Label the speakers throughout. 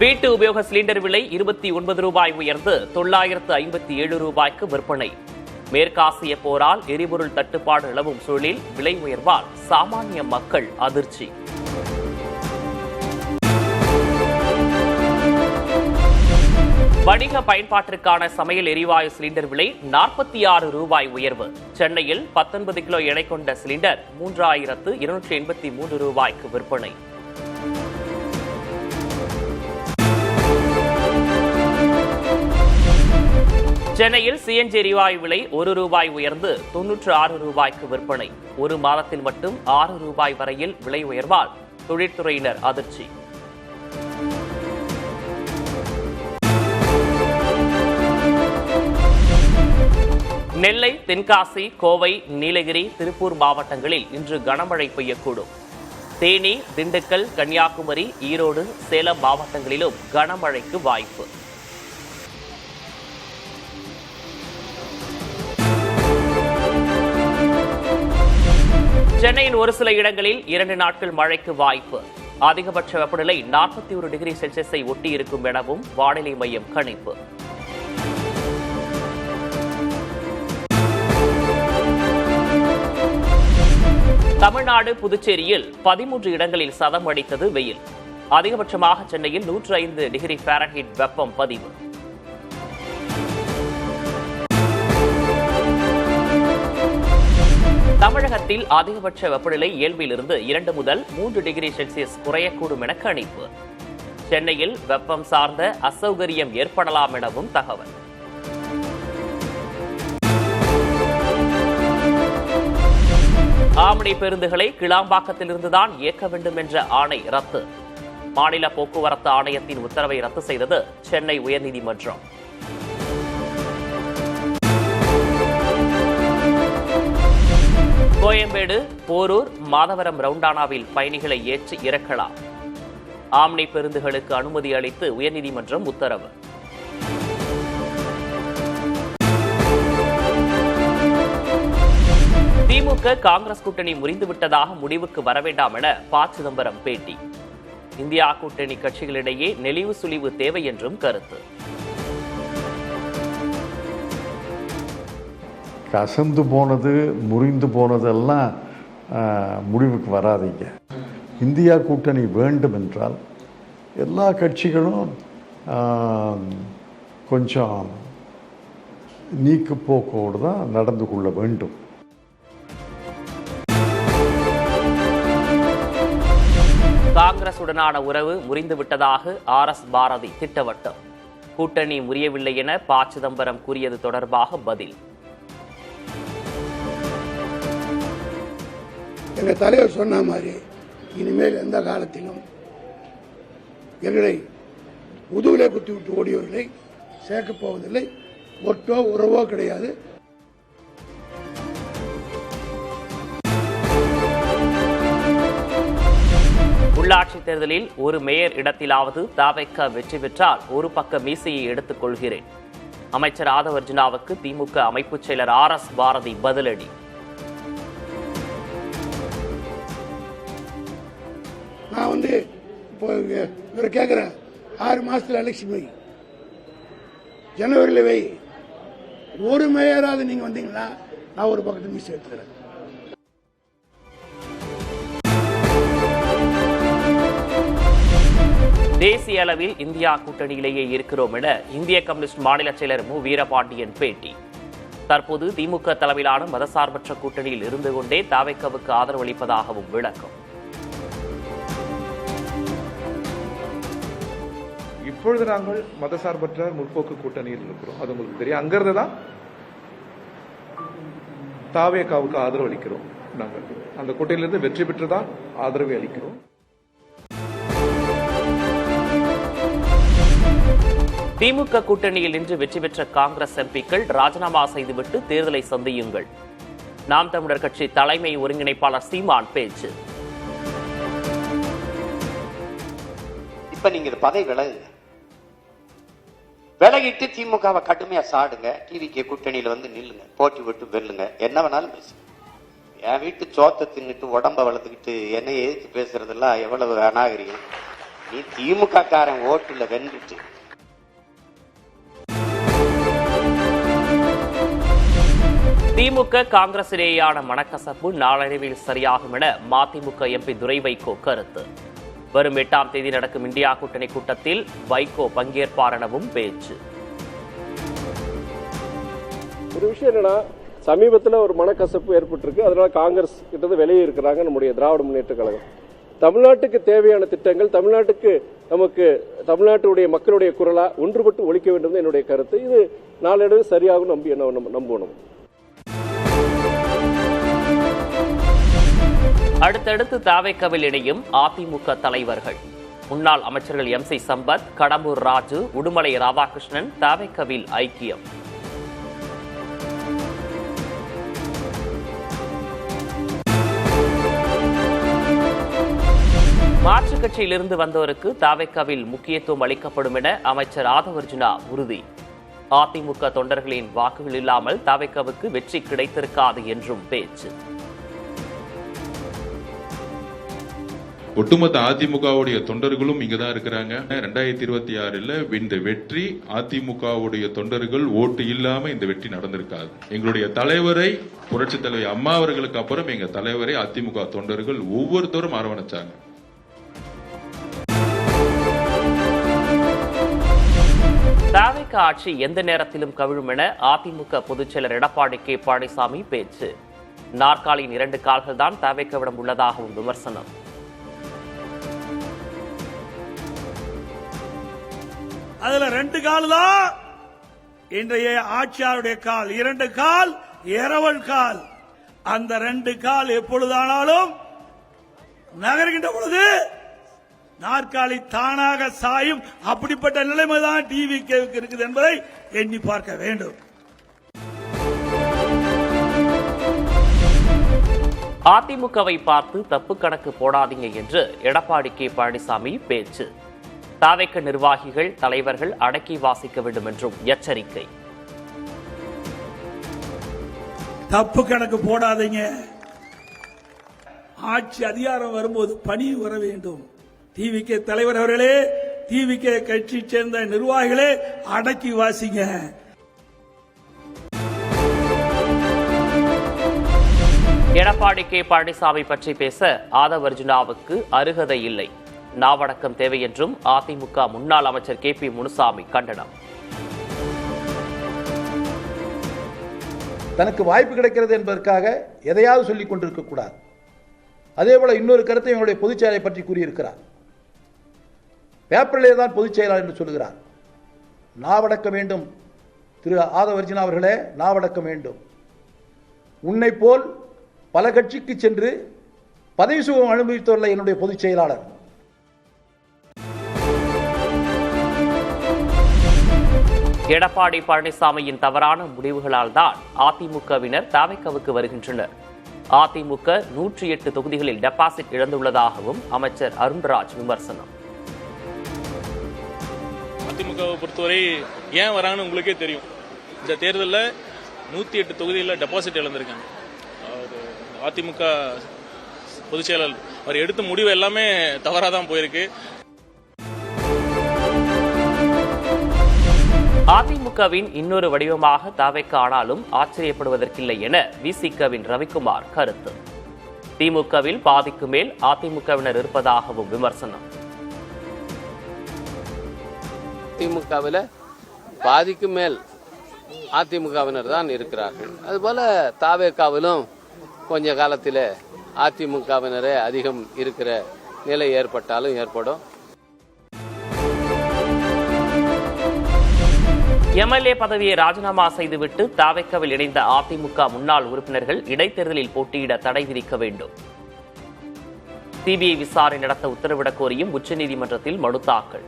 Speaker 1: வீட்டு உபயோக சிலிண்டர் விலை 29 ரூபாய் உயர்ந்து 957 ரூபாய்க்கு விற்பனை. மேற்காசிய போரால் எரிபொருள் தட்டுப்பாடு நிலவும் சூழலில் விலை உயர்வால் சாமானிய மக்கள் அதிர்ச்சி. வணிக பயன்பாட்டிற்கான சமையல் எரிவாயு சிலிண்டர் விலை 46 ரூபாய் உயர்வு. சென்னையில் 19 கிலோ எடை கொண்ட சிலிண்டர் 3283 ரூபாய்க்கு விற்பனை. சென்னையில் சிஎன்ஜி எரிவாயு விலை 1 ரூபாய் உயர்ந்து 96 ரூபாய்க்கு விற்பனை. ஒரு மாதத்தில் மட்டும் 6 ரூபாய் வரையில் விலை உயர்வால் தொழிற்துறையினர் அதிர்ச்சி. நெல்லை, தென்காசி, கோவை, நீலகிரி, திருப்பூர் மாவட்டங்களில் இன்று கனமழை பெய்யக்கூடும். தேனி, திண்டுக்கல், கன்னியாகுமரி, ஈரோடு, சேலம் மாவட்டங்களிலும் கனமழைக்கு வாய்ப்பு. சென்னையின் ஒரு சில இடங்களில் 2 நாட்கள் மழைக்கு வாய்ப்பு. அதிகபட்ச வெப்பநிலை 41 டிகிரி செல்சியஸை ஒட்டி இருக்கும் எனவும் வானிலை மையம் கணிப்பு. தமிழ்நாடு, புதுச்சேரியில் 13 இடங்களில் சதம் அடித்தது வெயில். அதிகபட்சமாக சென்னையில் 105 டிகிரி ஃபாரன்ஹீட் வெப்பம் பதிவு. தமிழகத்தில் அதிகபட்ச வெப்பநிலை இயல்பிலிருந்து 2 முதல் 3 டிகிரி செல்சியஸ் குறையக்கூடும் என கணிப்பு. சென்னையில் வெப்பம் சார்ந்த அசௌகரியம் ஏற்படலாம் எனவும் தகவல். ஆம்னி பேருந்துகளை கிளாம்பாக்கத்திலிருந்துதான் இயக்க வேண்டும் என்ற ஆணை ரத்து. மாநில போக்குவரத்து ஆணையத்தின் உத்தரவை ரத்து செய்தது சென்னை உயர்நீதிமன்றம். கோயம்பேடு, போரூர், மாதவரம் ரவுண்டானாவில் பயணிகளை ஏற்றி இறக்கலாம். ஆம்னி பேருந்துகளுக்கு அனுமதி அளித்து உயர்நீதிமன்றம் உத்தரவு. திமுக, காங்கிரஸ் கூட்டணி முறிந்துவிட்டதாக முடிவுக்கு வர வேண்டாம் என ப. சிதம்பரம் பேட்டி. இந்தியா கூட்டணி கட்சிகளிடையே நெளிவு சுழிவு தேவை என்றும் கருத்து.
Speaker 2: கசந்து போனது, முறிந்து போனதெல்லாம் முடிவுக்கு வராதீங்க. இந்தியா கூட்டணி வேண்டும் என்றால் எல்லா கட்சிகளும் கொஞ்சம் நீக்கு போக்கோடு தான் நடந்து கொள்ள வேண்டும்.
Speaker 1: காங்கிரசுடனான உறவு முறிந்துவிட்டதாக RS பாரதி திட்டவட்டம். கூட்டணி முறியவில்லை என ப. சிதம்பரம் கூறியது தொடர்பாக பதில்.
Speaker 3: எங்கள் தலைவர் சொன்ன மாதிரி இனிமேல் எந்த காலத்திலும் எங்களை முதுகிலே குத்தி விட்டு ஓடியவர்களை சேர்க்கப் போவதில்லை. ஒட்டோ உறவோ கிடையாது.
Speaker 1: உள்ளாட்சித் தேர்தலில் ஒரு மேயர் இடத்திலாவது தவிக வெற்றி பெற்றால் ஒரு பக்க மீசையை எடுத்துக் கொள்கிறேன். அமைச்சர் ஆதவர்ஜுனாவுக்கு திமுக அமைப்புச் செயலர் RS பாரதி பதிலடி.
Speaker 3: நான் இப்போ இவரை கேட்குறேன், 6 மாசத்துல எலெக்ஷன் வை, ஜனவரியில் வை, ஒரு மேயராவது நீங்க வந்தீங்கன்னா நான் ஒரு பக்கத்து மிஸ் எடுத்துக்கிறேன்.
Speaker 1: தேசிய அளவில் இந்தியா கூட்டணியிலேயே இருக்கிறோம் என இந்திய கம்யூனிஸ்ட் மாநில செயலர் மு. வீரபாண்டியன் பேட்டி. தற்போது திமுக தலைமையிலான மதசார்பற்ற கூட்டணியில் இருந்து கொண்டே தவிகவுக்கு ஆதரவளிப்பதாகவும் விளக்கம்.
Speaker 4: இப்பொழுது நாங்கள் மதசார்பற்ற முற்போக்கு கூட்டணியில் இருக்கிறோம். அது உங்களுக்கு தெரியும். அங்கிருந்து தான் தவிகவுக்கு ஆதரவு அளிக்கிறோம். நாங்கள் அந்த கூட்டணியிலிருந்து வெற்றி பெற்றுதான் ஆதரவை அளிக்கிறோம்.
Speaker 1: திமுக கூட்டணியில் இன்று வெற்றி பெற்ற காங்கிரஸ் எம்பிக்கள் ராஜினாமா செய்துவிட்டு தேர்தலை சந்தியுங்கள். நாம் தமிழர் கட்சி தலைமை ஒருங்கிணைப்பாளர் சீமான் பேச்சு.
Speaker 5: இப்ப நீங்க பதவி விலகிட்டு திமுகவை கடுமையா சாடுங்க. டிவிகே கூட்டணியில நில்லுங்க, போட்டி விட்டு வெல்லுங்க, என்ன வேணாலும் பேசுங்க. என் வீட்டு சோத்தை தின்னுட்டு உடம்ப வளர்த்துக்கிட்டு என்னை எதிர்த்து பேசுறதெல்லாம் எவ்வளவு அநாகரிகம். நீ திமுக காரன் ஓட்டுல வென்றுட்டு
Speaker 1: திமுக காங்கிரஸ் இடையேயான மனக்கசப்பு நாளடைவில் சரியாகும் என மதிமுக எம்பி துரை வைகோ கருத்து. வரும் 8ஆம் தேதி நடக்கும் இந்தியா கூட்டணி கூட்டத்தில் வைகோ பங்கேற்பார் எனவும் பேச்சு.
Speaker 6: ஒரு விஷயம் என்னன்னா, சமீபத்தில் ஒரு மனக்கசப்பு ஏற்பட்டிருக்கு. அதனால காங்கிரஸ் கிட்ட வெளியே இருக்கிறாங்க நம்முடைய திராவிட முன்னேற்ற கழகம். தமிழ்நாட்டுக்கு தேவையான திட்டங்கள், நமக்கு தமிழ்நாட்டுடைய மக்களுடைய குரலா ஒன்றுபட்டு ஒழிக்க வேண்டும் என்னுடைய கருத்து. இது நாளடைவில் சரியாகும் நம்பணும்.
Speaker 1: அடுத்தடுத்து தாவேக்காவில் இணையும் அதிமுக தலைவர்கள். முன்னாள் அமைச்சர்கள் MC சம்பத், கடம்பூர் ராஜு, உடுமலை ராதாகிருஷ்ணன் தாவேக்காவில் ஐக்கியம். மாற்றுக் கட்சியிலிருந்து வந்தோருக்கு தாவேக்காவில் முக்கியத்துவம் அளிக்கப்படும் என அமைச்சர் ஆதவர்ஜுனா உறுதி. அதிமுக தொண்டர்களின் வாக்குகள் இல்லாமல் தாவேக்காவுக்கு வெற்றி கிடைத்திருக்காது என்றும் பேச்சு.
Speaker 7: ஒட்டுமொத்த அதிமுகவுடைய தொண்டர்களும் இங்கதான் இருக்கிறாங்க. 2026 இந்த வெற்றி அதிமுகவுடைய தொண்டர்கள் ஓட்டு இல்லாம இந்த வெற்றி நடந்திருக்காது. எங்களுடைய தலைவரை, புரட்சி தலைவி அம்மா அவர்களுக்கு அப்புறம் எங்க தலைவரை அதிமுக தொண்டர்கள் ஒவ்வொருத்தரும் அரவணைச்சாங்க.
Speaker 1: தாவேக்கா ஆட்சி எந்த நேரத்திலும் கவிழும் என அதிமுக பொதுச் செயலர் எடப்பாடி கே பழனிசாமி பேச்சு. நாற்காலியின் 2 கால்கள் தான் தாவேக்காவிடம் உள்ளதாகவும் விமர்சனம்.
Speaker 8: அதுல 2 கால் தான் இன்றைய ஆட்சியாருடைய கால். 2 கால் இரவல் கால். அந்த 2 கால் எப்பொழுதானாலும் நகர்கின்ற பொழுது நாற்காலி தானாக சாயும். அப்படிப்பட்ட நிலைமைதான் டிவிகேவுக்கு இருக்குது என்பதை எண்ணி பார்க்க வேண்டும்.
Speaker 1: அதிமுகவை பார்த்து தப்பு கணக்கு போடாதீங்க என்று எடப்பாடி கே பழனிசாமி பேச்சு. தாவேக்க நிர்வாகிகள், தலைவர்கள் அடக்கி வாசிக்க வேண்டும் என்றும் எச்சரிக்கை.
Speaker 8: தப்பு கணக்கு போடாதீங்க. ஆட்சி அதிகாரம் வரும்போது பணிவு வர வேண்டும். டிவிகே தலைவர் அவர்களே, டிவிகே கட்சி சேர்ந்த நிர்வாகிகளே அடக்கி வாசிங்க.
Speaker 1: எடப்பாடி கே பழனிசாமி பற்றி பேச ஆதவர்ஜுனாவுக்கு அருகதை இல்லை, நாவடக்கம் தேவை என்றும் அதிமுக முன்னாள் அமைச்சர் KP முனுசாமி கண்டனம்.
Speaker 9: தனக்கு வாய்ப்பு கிடைக்கிறது என்பதற்காக எதையாவது சொல்லிக் கொண்டிருக்க கூடாது. அதேபோல இன்னொரு கருத்தை எங்களுடைய பொதுச் செயலை பற்றி கூறியிருக்கிறார். பேப்பரிலே தான் பொதுச் செயலாளர் என்று சொல்கிறார். நாவடக்க வேண்டும் திரு ஆதவர்ஜுனா அவர்களே, நாவடக்க வேண்டும். உன்னை போல் பல கட்சிக்கு சென்று பதவி சுகம் அனுபவித்துள்ள என்னுடைய பொதுச் செயலாளர்.
Speaker 1: எடப்பாடி பழனிசாமியின் தவறான முடிவுகளால் தான் அதிமுகவினர் தாவேக்காவுக்கு வருகின்றனர். அதிமுக 108 தொகுதிகளில் டெபாசிட் இழந்துள்ளதாகவும் அமைச்சர் அருண்ராஜ் விமர்சனம்.
Speaker 10: அதிமுகவை பொறுத்தவரை ஏன் வராங்கன்னு உங்களுக்கே தெரியும். இந்த தேர்தலில் 108 தொகுதிகளில் டெபாசிட் இழந்திருக்காங்க. அதிமுக பொதுச் செயலாளர் அவர் எடுத்த முடிவு எல்லாமே தவறாக தான் போயிருக்கு.
Speaker 1: அதிமுகவின் இன்னொரு வடிவமாக தாவேக்கா ஆனாலும் ஆச்சரியப்படுவதற்கில்லை என விசிகவின் ரவிக்குமார் கருத்து. திமுகவில் பாதிக்கு மேல் அதிமுகவினர் இருப்பதாகவும் விமர்சனம்.
Speaker 11: திமுகவில் பாதிக்கு மேல் அதிமுகவினர் தான் இருக்கிறார்கள். அதுபோல தாவேக்காவிலும் கொஞ்ச காலத்தில் அதிமுகவினரே அதிகம் இருக்கிற நிலை ஏற்பட்டாலும் ஏற்படும்.
Speaker 1: MLA பதவியை ராஜினாமா செய்துவிட்டு தாவேக்காவில் இணைந்த அதிமுக முன்னாள் உறுப்பினர்கள் இடைத்தேர்தலில் போட்டியிட தடை விதிக்க வேண்டும். CBI விசாரணை நடத்த உத்தரவிடக் கோரியும் உச்சநீதிமன்றத்தில் மனு தாக்கல்.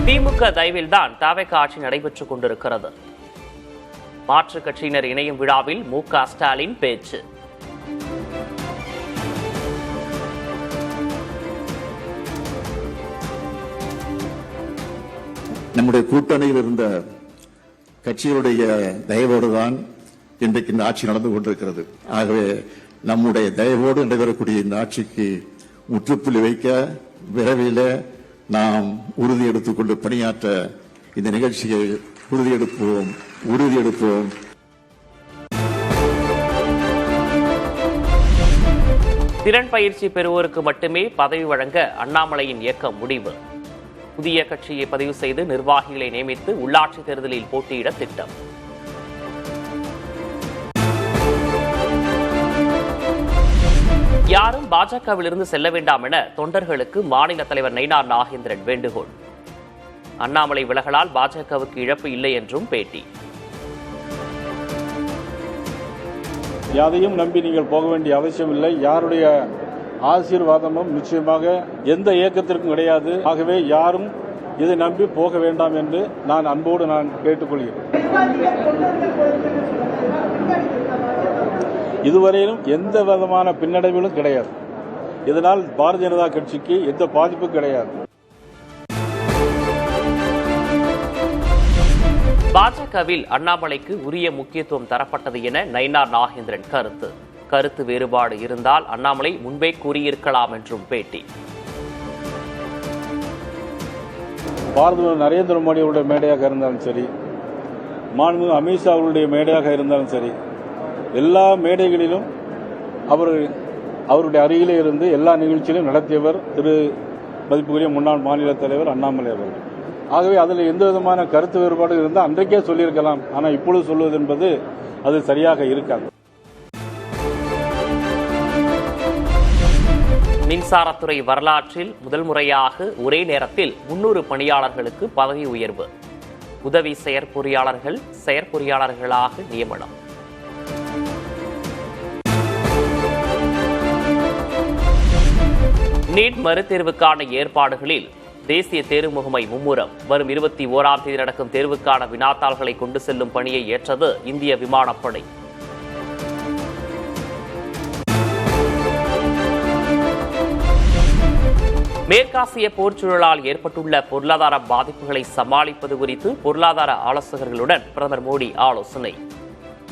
Speaker 1: திமுக தயவில்தான் தாவேக்கா ஆட்சி நடைபெற்றுக் கொண்டிருக்கிறது. மாற்றுக் கட்சியினர் இணையும் விழாவில் MK ஸ்டாலின் பேச்சு.
Speaker 12: நம்முடைய கூட்டணியில் இருந்த கட்சிகளுடைய தயவோடுதான் இன்றைக்கு இந்த ஆட்சி நடந்து கொண்டிருக்கிறது. ஆகவே நம்முடைய தயவோடு நடைபெறக்கூடிய இந்த ஆட்சிக்கு முற்றுப்புள்ளி வைக்க விரைவில் நாம் உறுதி எடுத்துக்கொண்டு பணியாற்ற இந்த நிகழ்ச்சியை உறுதியெடுப்போம்.
Speaker 1: திறன் பயிற்சி பெறுவோருக்கு மட்டுமே பதவி வழங்க அண்ணாமலையின் இயக்கம் முடிவு. புதிய கட்சியை பதிவு செய்து நிர்வாகிகளை நியமித்து உள்ளாட்சி தேர்தலில் போட்டியிட திட்டம். யாரும் பாஜகவிலிருந்து செல்ல வேண்டாம் என தொண்டர்களுக்கு மாநில தலைவர் நயினார் நாகேந்திரன் வேண்டுகோள். அண்ணாமலை விலகலால் பாஜகவுக்கு இழப்பு இல்லை என்றும் பேட்டி.
Speaker 13: யாரையும் நம்பி நீங்கள் போக வேண்டிய அவசியம் இல்லை. யாருடைய ஆசீர்வாதமும் நிச்சயமாக எந்த இயக்கத்திற்கும் கிடையாது. ஆகவே யாரும் இதை நம்பி போக வேண்டாம் என்று நான் அன்போடு கேட்டுக்கொள்கிறேன். இதுவரையிலும் எந்த விதமான பின்னடைவுகளும் கிடையாது. இதனால் பாரதிய ஜனதா கட்சிக்கு எந்த பாதிப்பும் கிடையாது.
Speaker 1: பாஜகவில் அண்ணாமலைக்கு உரிய முக்கியத்துவம் தரப்பட்டது என நயினார் நாகேந்திரன் கருத்து வேறுபாடு இருந்தால் அண்ணாமலை முன்பே கூறியிருக்கலாம் என்றும் பேட்டி.
Speaker 13: பாரத நரேந்திர மோடி அவருடைய மேடையாக இருந்தாலும் சரி, மாண்புமிகு அமித்ஷா அவருடைய மேடையாக இருந்தாலும் சரி, எல்லா மேடைகளிலும் அவருடைய அருகிலே இருந்து எல்லா நிகழ்ச்சியிலும் நடத்தியவர் திரு மதிப்புக்குரிய முன்னாள் மாநில தலைவர் அண்ணாமலை அவர்கள். ஆகவே அதில் எந்த விதமான கருத்து வேறுபாடு இருந்தால் அன்றைக்கே சொல்லியிருக்கலாம். ஆனால் இப்பொழுது சொல்வது என்பது அது சரியாக இருக்காது.
Speaker 1: மின்சாரத்துறை வரலாற்றில் முதல் முறையாக ஒரே நேரத்தில் 300 பணியாளர்களுக்கு பதவி உயர்வு. உதவி செயற்பொறியாளர்களாக நியமனம். நீட் மறுதேர்வுக்கான ஏற்பாடுகளில் தேசிய தேர்வு முகமை மும்முரம். வரும் 21ஆம் தேதி நடக்கும் தேர்வுக்கான வினாத்தாள்களை கொண்டு செல்லும் பணியை ஏற்றது இந்திய விமானப்படை. மேற்காசிய போர்ச்சூழலால் ஏற்பட்டுள்ள பொருளாதார பாதிப்புகளை சமாளிப்பது குறித்து பொருளாதார ஆலோசகர்களுடன் பிரதமர் மோடி ஆலோசனை.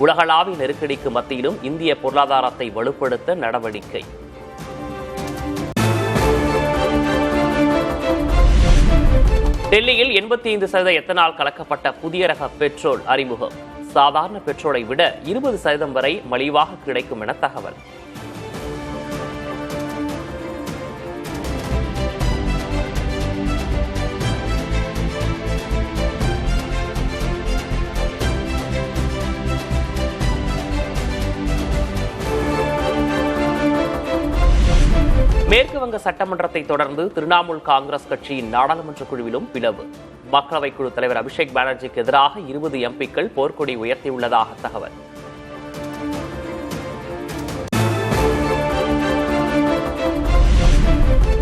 Speaker 1: உலகளாவிய நெருக்கடிக்கு மத்தியிலும் இந்திய பொருளாதாரத்தை வலுப்படுத்த நடவடிக்கை. டெல்லியில் 85% எத்தனால் கலக்கப்பட்ட புதிய ரக பெட்ரோல் அறிமுகம். சாதாரண பெட்ரோலை விட 20% வரை மலிவாக கிடைக்கும் என தகவல். மேற்கு வங்க சட்டமன்றத்தை தொடர்ந்து திரிணாமுல் காங்கிரஸ் கட்சியின் நாடாளுமன்ற குழுவிலும் பிளவு. மக்களவை குழு தலைவர் அபிஷேக் பானர்ஜிக்கு எதிராக 20 எம்பிக்கள் போர்க்கொடி உயர்த்தியுள்ளதாக தகவல்.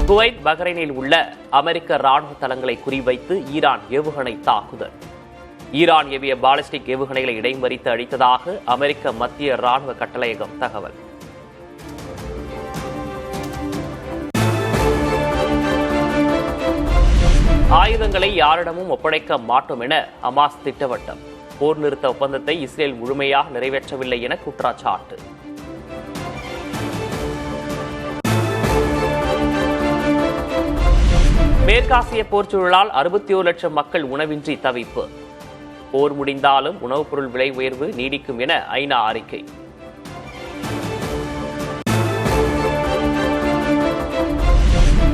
Speaker 1: குவைத், பஹ்ரைனில் உள்ள அமெரிக்க ராணுவ தளங்களை குறிவைத்து ஈரான் ஏவுகணை தாக்குதல். ஈரான் ஏவிய பாலிஸ்டிக் ஏவுகணைகளை இடைமறித்து அழித்ததாக அமெரிக்க மத்திய ராணுவ கட்டளையகம் தகவல். ஆயுதங்களை யாரிடமும் ஒப்படைக்க மாட்டோம் என ஹமாஸ் திட்டவட்டம். போர் நிறுத்த ஒப்பந்தத்தை இஸ்ரேல் முழுமையாக நிறைவேற்றவில்லை என குற்றச்சாட்டு. மேற்காசிய போர்ச்சூழலால் 61 லட்சம் மக்கள் உணவின்றி தவிப்பு. போர் முடிந்தாலும் உணவுப் பொருள் விலை உயர்வு நீடிக்கும் என ஐநா அறிக்கை.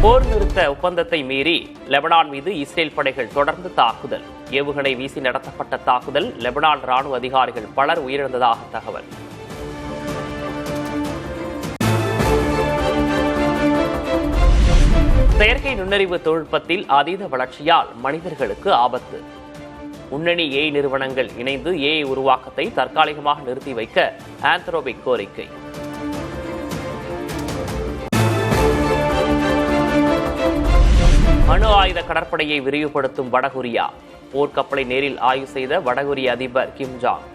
Speaker 1: போர் நிறுத்த ஒப்பந்தத்தை மீறி லெபனான் மீது இஸ்ரேல் படைகள் தொடர்ந்து தாக்குதல். ஏவுகணை வீசி நடத்தப்பட்ட தாக்குதல் லெபனான் ராணுவ அதிகாரிகள் பலர் உயிரிழந்ததாக தகவல். செயற்கை நுண்ணறிவு தொழில்நுட்பத்தில் அதீத வளர்ச்சியால் மனிதர்களுக்கு ஆபத்து. முன்னணி ஏஐ நிறுவனங்கள் இணைந்து ஏஐ உருவாக்கத்தை தற்காலிகமாக நிறுத்தி வைக்க ஆந்த்ரோபிக் கோரிக்கை. அணு ஆயுத கடற்படையை விரிவுபடுத்தும் வடகொரியா. போர்க்கப்பலை நேரில் ஆய்வு செய்த வடகொரிய அதிபர் கிம் ஜாங்.